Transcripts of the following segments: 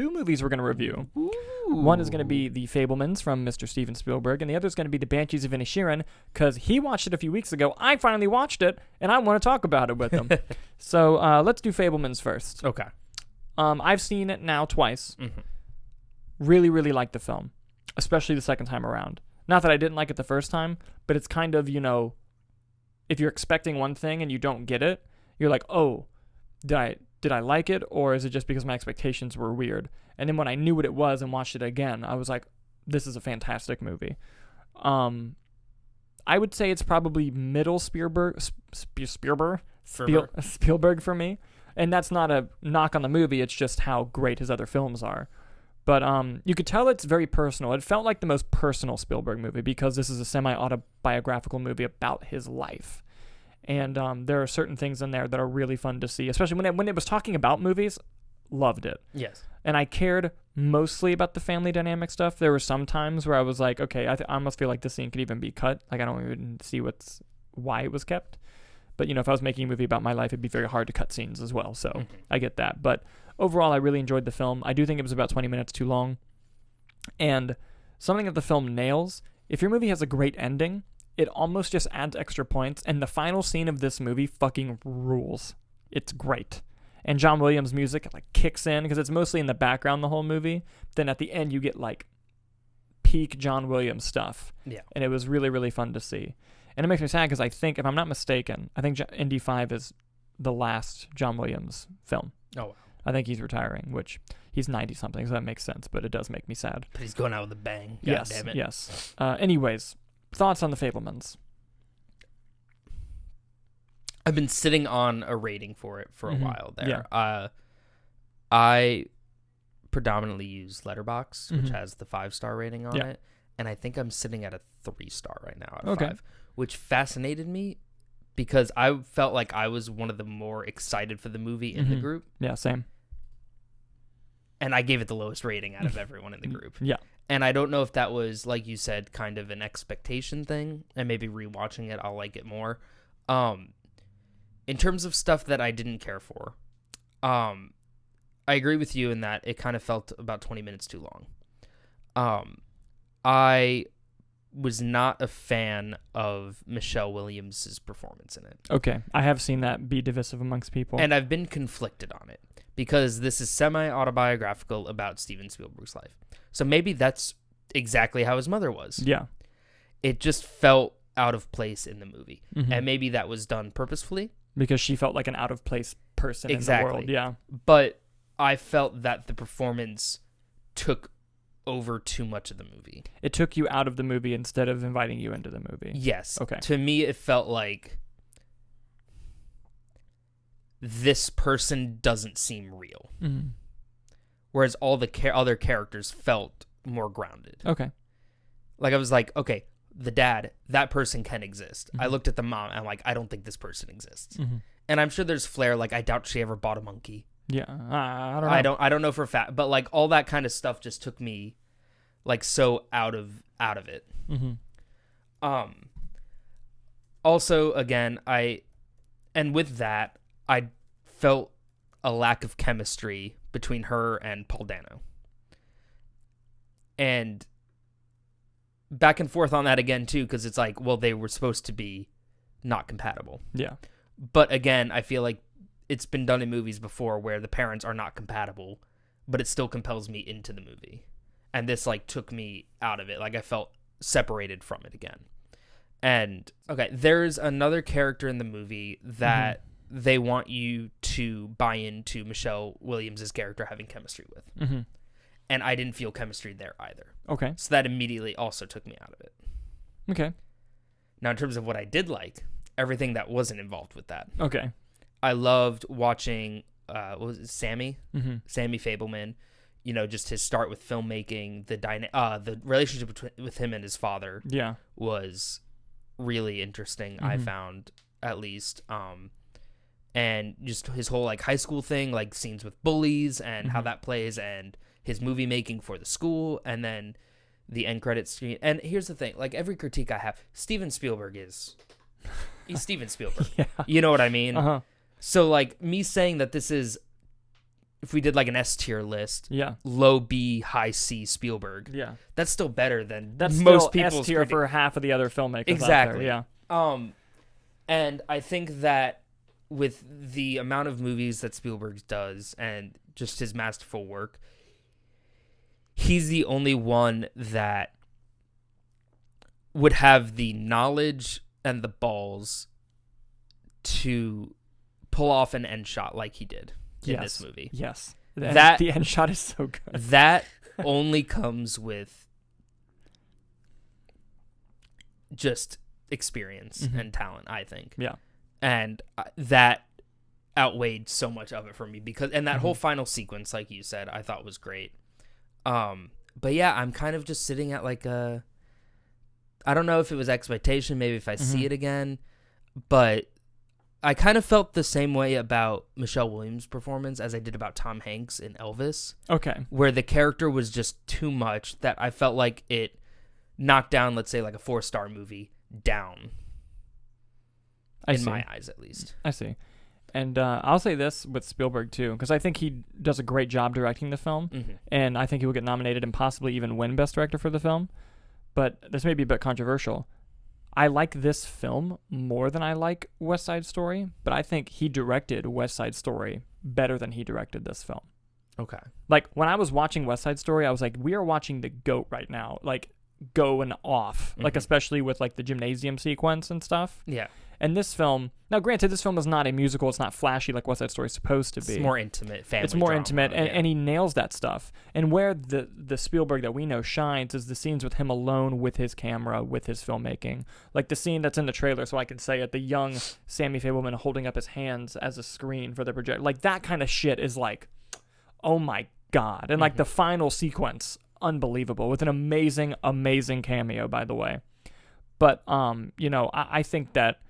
2 movies we're going to review. Ooh. One is going to be The Fabelmans from Mr. Steven Spielberg, and the other is going to be The Banshees of Inisherin, because he watched it a few weeks ago. I finally watched it, and I want to talk about it with him. So let's do Fabelmans first. Okay. I've seen it now twice. Mm-hmm. Really, really liked the film, especially the second time around. Not that I didn't like it the first time, but it's kind of, if you're expecting one thing and you don't get it, you're like, oh, did I like it, or is it just because my expectations were weird? And then when I knew what it was and watched it again, I was like, this is a fantastic movie. I would say it's probably middle Spielberg for me. And that's not a knock on the movie, it's just how great his other films are. But you could tell it's very personal. It felt like the most personal Spielberg movie because this is a semi-autobiographical movie about his life. And there are certain things in there that are really fun to see, especially when it was talking about movies. Loved it. Yes. And I cared mostly about the family dynamic stuff. There were some times where I was like, okay, I almost feel like this scene could even be cut. Like, I don't even see why it was kept. But, if I was making a movie about my life, it'd be very hard to cut scenes as well. So I get that. But overall, I really enjoyed the film. I do think it was about 20 minutes too long. And something that the film nails, if your movie has a great ending, it almost just adds extra points. And the final scene of this movie fucking rules. It's great. And John Williams' music kicks in because it's mostly in the background the whole movie. Then at the end, you get peak John Williams stuff. Yeah. And it was really, really fun to see. And it makes me sad because I think, if I'm not mistaken, Indy 5 is the last John Williams film. Oh, wow. I think he's retiring, which he's 90-something, so that makes sense, but it does make me sad. But he's going out with a bang. God damn it. Yes. Anyways, thoughts on The Fabelmans? I've been sitting on a rating for it for a while there. Yeah. I predominantly use Letterboxd, which has the 5-star rating on it, and I think I'm sitting at a 3-star right now out of 5, which fascinated me because I felt like I was one of the more excited for the movie in the group. Yeah, same. And I gave it the lowest rating out of everyone in the group. Yeah. And I don't know if that was, like you said, kind of an expectation thing, and maybe rewatching it, I'll like it more. In terms of stuff that I didn't care for, I agree with you in that it kind of felt about 20 minutes too long. I was not a fan of Michelle Williams' performance in it. Okay, I have seen that be divisive amongst people. And I've been conflicted on it because this is semi-autobiographical about Steven Spielberg's life. So maybe that's exactly how his mother was. Yeah. It just felt out of place in the movie. And maybe that was done purposefully. Because she felt like an out-of-place person in the world. Yeah. But I felt that the performance took over too much of the movie. It took you out of the movie instead of inviting you into the movie. Yes. Okay. To me, it felt like this person doesn't seem real. Whereas all the other characters felt more grounded. Okay. Like, I was like, okay, the dad, that person can exist. I looked at the mom, and I'm like, I don't think this person exists. And I'm sure there's flair, like, I doubt she ever bought a monkey. Yeah, I don't know. I don't know for a fact, but like all that kind of stuff just took me like so out of it. Also, again, with that, I felt a lack of chemistry between her and Paul Dano. And back and forth on that again too, because it's like, well, they were supposed to be not compatible. Yeah. But again, I feel like it's been done in movies before where the parents are not compatible, but it still compels me into the movie. And this like took me out of it. Like I felt separated from it again. And okay, there's another character in the movie that they want you to buy into Michelle Williams' character having chemistry with. And I didn't feel chemistry there either. Okay. So that immediately also took me out of it. Okay. Now in terms of what I did like, everything that wasn't involved with that. Okay. I loved watching, what was it, Sammy? Sammy Fabelman. You know, just his start with filmmaking, the relationship with him and his father was really interesting, I found, at least. And just his whole, like, high school thing, like, scenes with bullies and how that plays, and his movie making for the school, and then the end credits screen. And here's the thing, like, every critique I have, Steven Spielberg he's Steven Spielberg. You know what I mean? So, like, me saying that this is if we did like an S tier list, yeah, low B, high C Spielberg, yeah, that's still better than most people's S tier for half of the other filmmakers. Exactly. Out there, yeah. And I think that with the amount of movies that Spielberg does and just his masterful work, he's the only one that would have the knowledge and the balls to pull off an end shot like he did in this movie. Yes. The end shot is so good. That only comes with just experience and talent, I think. Yeah. And that outweighed so much of it for me and that whole final sequence, like you said, I thought was great. But yeah, I'm kind of just sitting at like I don't know if it was expectation, maybe if I see it again, but I kind of felt the same way about Michelle Williams' performance as I did about Tom Hanks in Elvis. Okay. Where the character was just too much that I felt like it knocked down, let's say, like a 4-star movie down. In my eyes, at least. I see. And I'll say this with Spielberg, too, because I think he does a great job directing the film, and I think he will get nominated and possibly even win Best Director for the film. But this may be a bit controversial. I like this film more than I like West Side Story, but I think he directed West Side Story better than he directed this film. Okay. Like, when I was watching West Side Story, I was like, we are watching the GOAT right now. Like, going off. Like, especially with, like, the gymnasium sequence and stuff. Yeah. And this film, now granted, this film is not a musical. It's not flashy like West Side Story is supposed to be. It's more intimate, family It's more drama, intimate, and he nails that stuff. And where the Spielberg that we know shines is the scenes with him alone with his camera, with his filmmaking. Like the scene that's in the trailer, so I can say it, the young Sammy Fabelman holding up his hands as a screen for the projector. Like that kind of shit is like, oh my God. And like the final sequence, unbelievable, with an amazing, amazing cameo, by the way. But, I think that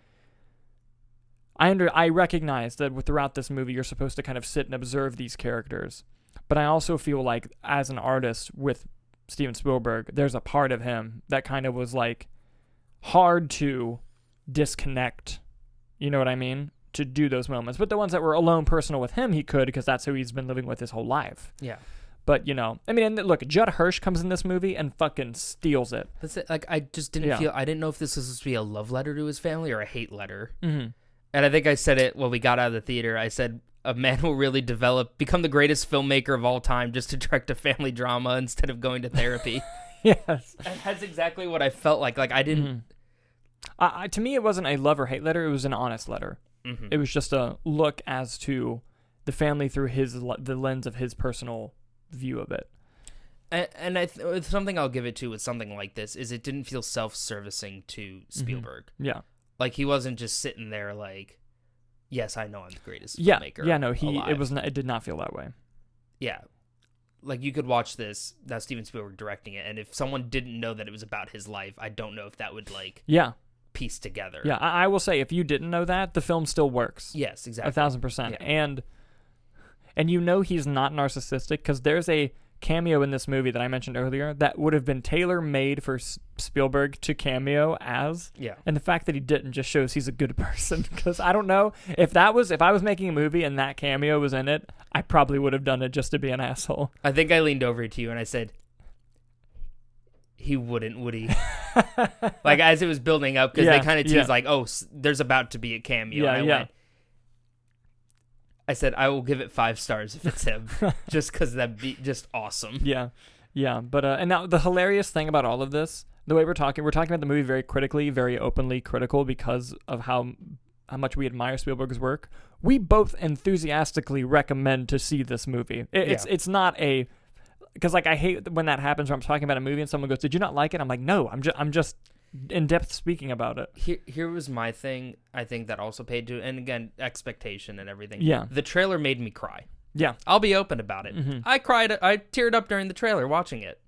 I recognize that throughout this movie, you're supposed to kind of sit and observe these characters. But I also feel like, as an artist with Steven Spielberg, there's a part of him that kind of was, like, hard to disconnect. You know what I mean? To do those moments. But the ones that were alone, personal with him, he could, because that's who he's been living with his whole life. Yeah. But, and look, Judd Hirsch comes in this movie and fucking steals it. That's it. Like, I just didn't I didn't know if this was supposed to be a love letter to his family or a hate letter. Mm-hmm. And I think I said it when we got out of the theater. I said, a man will really become the greatest filmmaker of all time just to direct a family drama instead of going to therapy. Yes. And that's exactly what I felt like. Like, I didn't... to me, it wasn't a love or hate letter. It was an honest letter. Mm-hmm. It was just a look as to the family through the lens of his personal view of it. And something I'll give it to with something like this is it didn't feel self-servicing to Spielberg. Yeah. Like, he wasn't just sitting there like, yes, I know I'm the greatest filmmaker. Yeah, no, it did not feel that way. Yeah. Like, you could watch this, that's Steven Spielberg directing it, and if someone didn't know that it was about his life, I don't know if that would, like, piece together. Yeah, I will say, if you didn't know that, the film still works. Yes, exactly. 1,000%. Yeah. And he's not narcissistic, because there's a cameo in this movie that I mentioned earlier that would have been tailor-made for Spielberg to cameo as. Yeah. And the fact that he didn't just shows he's a good person, because I don't know if I was making a movie and that cameo was in it, I probably would have done it just to be an asshole. I think I leaned over to you and I said, he wouldn't, would he? Like, as it was building up, because they kind of teased like, oh, there's about to be a cameo. Yeah, and I said, I will give it 5 stars if it's him, just because that'd be just awesome. Yeah. But and now the hilarious thing about all of this, the way we're talking about the movie very critically, very openly critical, because of how much we admire Spielberg's work. We both enthusiastically recommend to see this movie. It's not a, because like I hate when that happens where I'm talking about a movie and someone goes, "Did you not like it?" I'm like, "No, I'm just in depth speaking about it." Here was my thing, I think, that also paid to, and again, expectation and everything. Yeah. The trailer made me cry. Yeah. I'll be open about it. Mm-hmm. I teared up during the trailer watching it.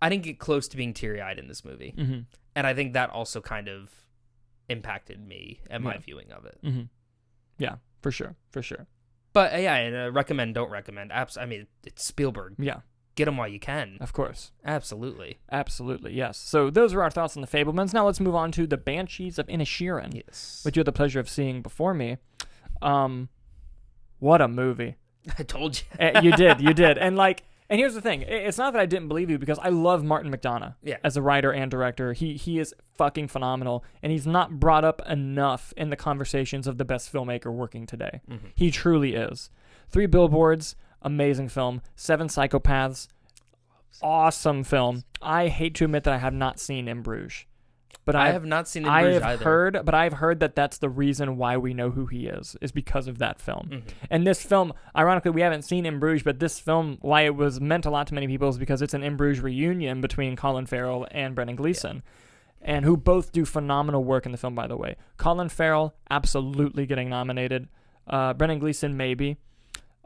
I didn't get close to being teary-eyed in this movie. Mm-hmm. And I think that also kind of impacted me and my viewing of it. Mm-hmm. Yeah, for sure. But recommend, don't recommend. I mean, it's Spielberg. Yeah. Get them while you can. Of course. Absolutely, yes. So those are our thoughts on the Fabelmans. Now let's move on to the Banshees of Inisherin, yes, which you had the pleasure of seeing before me. What a movie. I told you. You did. And here's the thing. It's not that I didn't believe you, because I love Martin McDonagh as a writer and director. He is fucking phenomenal, and he's not brought up enough in the conversations of the best filmmaker working today. Mm-hmm. He truly is. 3 Billboards, amazing film. 7 Psychopaths, awesome film. I hate to admit that I have not seen In Bruges. But I have not seen In Bruges either. I've heard that that's the reason why we know who he is because of that film. Mm-hmm. And this film, ironically, we haven't seen In Bruges, but this film, why it was meant a lot to many people is because it's an In Bruges reunion between Colin Farrell and Brendan Gleeson, and who both do phenomenal work in the film, by the way. Colin Farrell, absolutely getting nominated. Brendan Gleeson, maybe.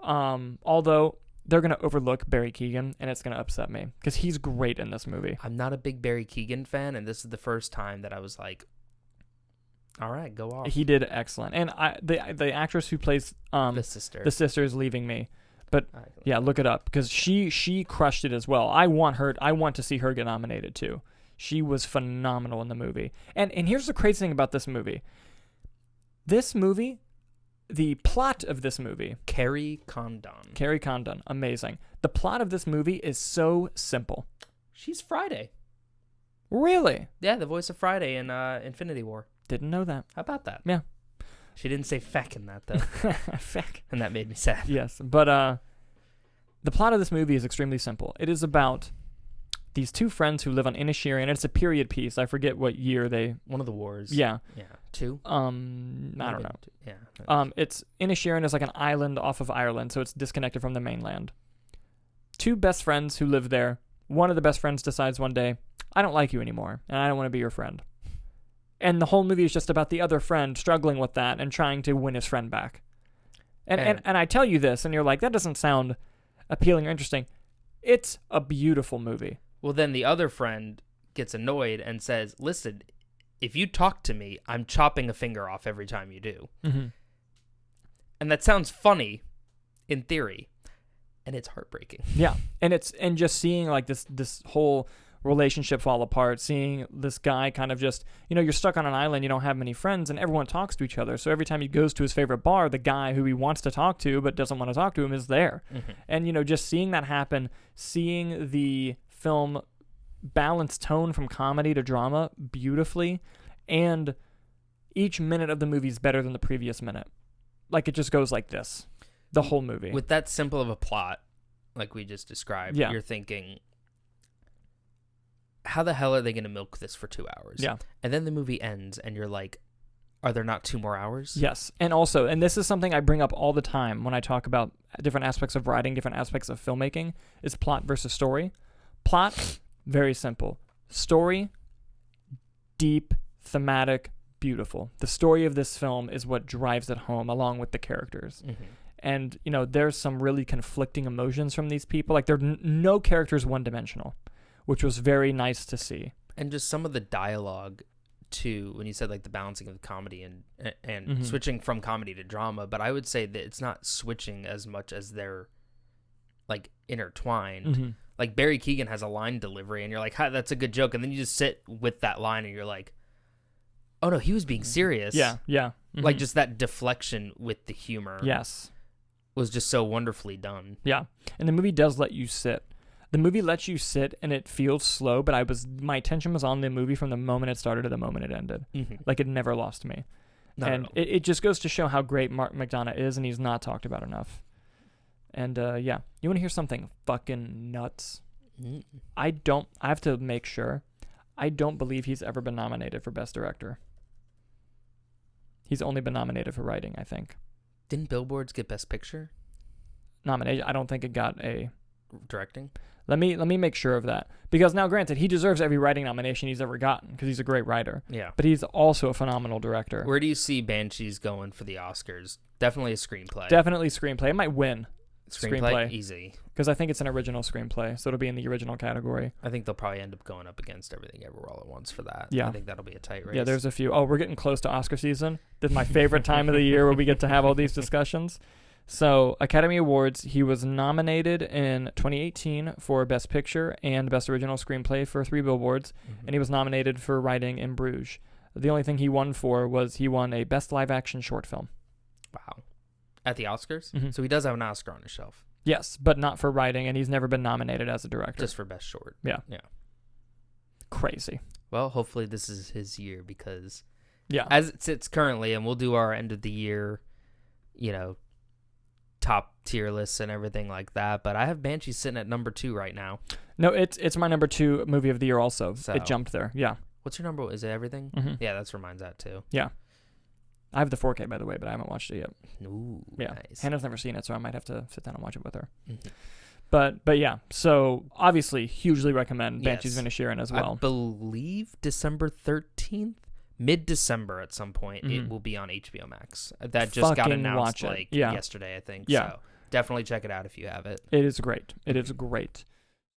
Although they're going to overlook Barry Keoghan, and it's going to upset me because he's great in this movie. I'm not a big Barry Keoghan fan, and this is the first time that I was like, all right, go off. He did excellent. And the actress who plays the sister is leaving me. But yeah, look it up, because she crushed it as well. I want to see her get nominated too. She was phenomenal in the movie. And here's the crazy thing about this movie. The plot of this movie... Carrie Condon. Amazing. The plot of this movie is so simple. She's Friday. Really? Yeah, the voice of Friday in Infinity War. Didn't know that. How about that? Yeah. She didn't say feck in that, though. Feck. And that made me sad. Yes, but the plot of this movie is extremely simple. It is about these 2 friends who live on Inisherin. It's a period piece. I forget what year they... One of the wars. Yeah. Yeah. 2? I don't know. Yeah. It's Inisherin is like an island off of Ireland, so it's disconnected from the mainland. 2 best friends who live there. One of the best friends decides one day, I don't like you anymore, and I don't want to be your friend. And the whole movie is just about the other friend struggling with that and trying to win his friend back. And I tell you this, and you're like, that doesn't sound appealing or interesting. It's a beautiful movie. Well, then the other friend gets annoyed and says, listen, if you talk to me, I'm chopping a finger off every time you do. Mm-hmm. And that sounds funny in theory, and it's heartbreaking. Yeah, and just seeing like this whole relationship fall apart, seeing this guy kind of just, you're stuck on an island, you don't have many friends, and everyone talks to each other. So every time he goes to his favorite bar, the guy who he wants to talk to but doesn't want to talk to him is there. Mm-hmm. And, just seeing that happen, seeing the film balance tone from comedy to drama beautifully, and each minute of the movie is better than the previous minute. Like, it just goes like this, the whole movie. With that simple of a plot, like we just described, you're thinking, how the hell are they going to milk this for 2 hours? Yeah. And then the movie ends, and you're like, are there not 2 more hours? Yes. And also, and this is something I bring up all the time when I talk about different aspects of writing, different aspects of filmmaking, is plot versus story. Plot, very simple. Story, deep, thematic, beautiful. The story of this film is what drives it home, along with the characters. Mm-hmm. And, there's some really conflicting emotions from these people. Like, no character is one-dimensional, which was very nice to see. And just some of the dialogue, too, when you said, like, the balancing of the comedy and mm-hmm. switching from comedy to drama, but I would say that it's not switching as much as they're, like, intertwined. Mm-hmm. Like, Barry Keoghan has a line delivery, and you're like, that's a good joke, and then you just sit with that line, and you're like, oh, no, he was being serious. Yeah. Mm-hmm. Like, just that deflection with the humor. Yes. Was just so wonderfully done. Yeah. And the movie does let you sit. The movie lets you sit, and it feels slow, but my attention was on the movie from the moment it started to the moment it ended. Mm-hmm. Like, it never lost me. Not and it just goes to show how great Martin McDonagh is, and he's not talked about enough. And, yeah. You want to hear something fucking nuts? Mm-hmm. I have to make sure. I don't believe he's ever been nominated for Best Director. He's only been nominated for writing, I think. Didn't Billboards get Best Picture? Nomination. I don't think it got a... Directing? Let me make sure of that. Because now, granted, he deserves every writing nomination he's ever gotten, because he's a great writer. Yeah. But he's also a phenomenal director. Where do you see Banshees going for the Oscars? Definitely a screenplay. Definitely screenplay. It might win. Screenplay? Easy. Because I think it's an original screenplay, so it'll be in the original category. I think they'll probably end up going up against Everything Everywhere All at Once for that. Yeah. I think that'll be a tight race. Yeah, there's a few. Oh, we're getting close to Oscar season. This is my favorite time of the year where we get to have all these discussions. So, Academy Awards, he was nominated in 2018 for Best Picture and Best Original Screenplay for 3 Billboards, mm-hmm. and he was nominated for writing In Bruges. The only thing he won for was he won a Best Live Action Short Film. Wow. At the Oscars? Mm-hmm. So he does have an Oscar on his shelf. Yes, but not for writing, and he's never been nominated as a director. Just for Best Short. Yeah. Yeah. Crazy. Well, hopefully this is his year because yeah, as it sits currently, and we'll do our end of the year, top tier lists and everything like that, but I have Banshees sitting at number 2 right now. No, it's my number 2 movie of the year also. So, it jumped there. Yeah. What's your number? Is it Everything? Mm-hmm. Yeah, that's where mine's at too. Yeah. I have the 4K, by the way, but I haven't watched it yet. Ooh, yeah. Nice. Hannah's never seen it, so I might have to sit down and watch it with her. Mm-hmm. But yeah, so obviously hugely recommend Banshees of Inisherin as well. I believe December 13th, mid-December at some point, it will be on HBO Max. That just got announced yesterday, I think. Yeah. So definitely check it out if you have it. It is great. It is great.